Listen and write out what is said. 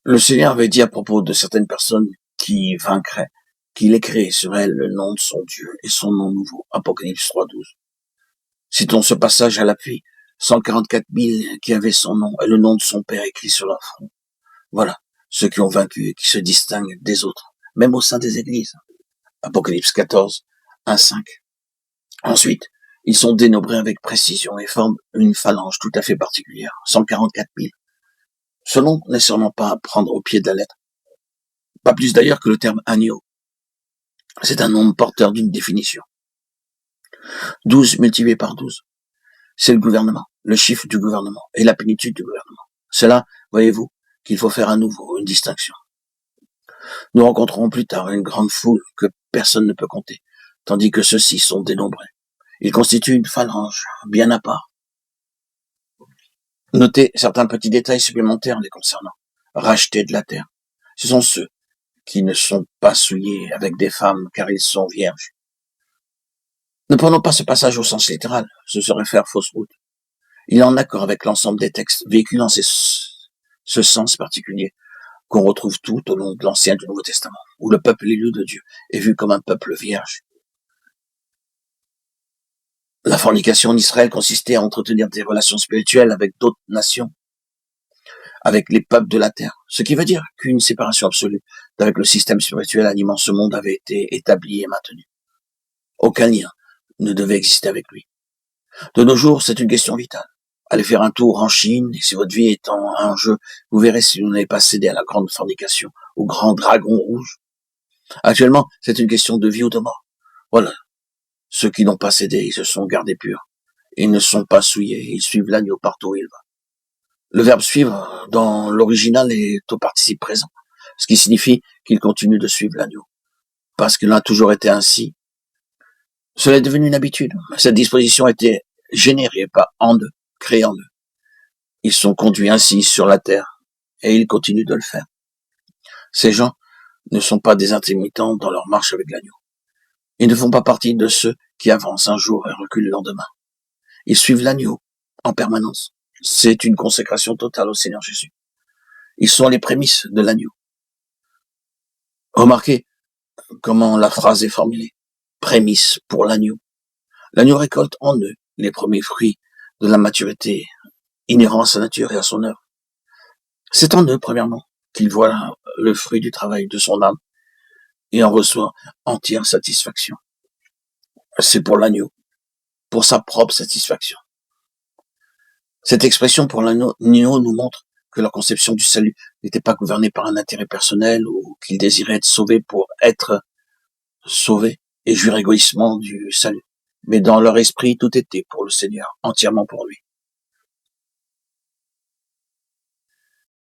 Le Seigneur avait dit à propos de certaines personnes qui vaincraient, qu'il écrirait sur elles le nom de son Dieu et son nom nouveau. Apocalypse 3,12. Citons ce passage à l'appui. 144 000 qui avaient son nom et le nom de son Père écrit sur leur front. Voilà, ceux qui ont vaincu et qui se distinguent des autres, même au sein des églises. Apocalypse 14, 1, 5. Ensuite, ils sont dénombrés avec précision et forment une phalange tout à fait particulière, 144 000. Ce nom n'est sûrement pas à prendre au pied de la lettre. Pas plus d'ailleurs que le terme agneau. C'est un nombre porteur d'une définition. 12 multiplié par 12. C'est le gouvernement, le chiffre du gouvernement et la plénitude du gouvernement. Cela, voyez-vous, qu'il faut faire à nouveau une distinction. Nous rencontrerons plus tard une grande foule que personne ne peut compter, tandis que ceux-ci sont dénombrés. Ils constituent une phalange bien à part. Notez certains petits détails supplémentaires les concernant. Rachetés de la terre. Ce sont ceux qui ne sont pas souillés avec des femmes car ils sont vierges. Ne prenons pas ce passage au sens littéral, ce serait faire fausse route. Il est en accord avec l'ensemble des textes véhiculant ce sens particulier qu'on retrouve tout au long de l'Ancien et du Nouveau Testament, où le peuple élu de Dieu est vu comme un peuple vierge. La fornication en Israël consistait à entretenir des relations spirituelles avec d'autres nations, avec les peuples de la terre, ce qui veut dire qu'une séparation absolue avec le système spirituel animant ce monde avait été établie et maintenue. Aucun lien ne devait exister avec lui. De nos jours, c'est une question vitale. Allez faire un tour en Chine, et si votre vie est en jeu, vous verrez si vous n'avez pas cédé à la grande fornication, au grand dragon rouge. Actuellement, c'est une question de vie ou de mort. Voilà. Ceux qui n'ont pas cédé, ils se sont gardés purs. Ils ne sont pas souillés, ils suivent l'agneau partout où il va. Le verbe suivre, dans l'original, est au participe présent, ce qui signifie qu'il continue de suivre l'agneau. Parce qu'il a toujours été ainsi. Cela est devenu une habitude. Cette disposition a été générée, pas en eux, créée en eux. Ils sont conduits ainsi sur la terre, et ils continuent de le faire. Ces gens ne sont pas des intermittents dans leur marche avec l'agneau. Ils ne font pas partie de ceux qui avancent un jour et reculent le lendemain. Ils suivent l'agneau en permanence. C'est une consécration totale au Seigneur Jésus. Ils sont les prémices de l'agneau. Remarquez comment la phrase est formulée. Prémices pour l'agneau. L'agneau récolte en eux les premiers fruits de la maturité inhérents à sa nature et à son œuvre. C'est en eux, premièrement, qu'il voit le fruit du travail de son âme et en reçoit entière satisfaction. C'est pour l'agneau, pour sa propre satisfaction. Cette expression pour l'agneau nous montre que leur conception du salut n'était pas gouvernée par un intérêt personnel ou qu'ils désiraient être sauvés pour être sauvés et jouir égoïstement du salut. Mais dans leur esprit, tout était pour le Seigneur, entièrement pour lui.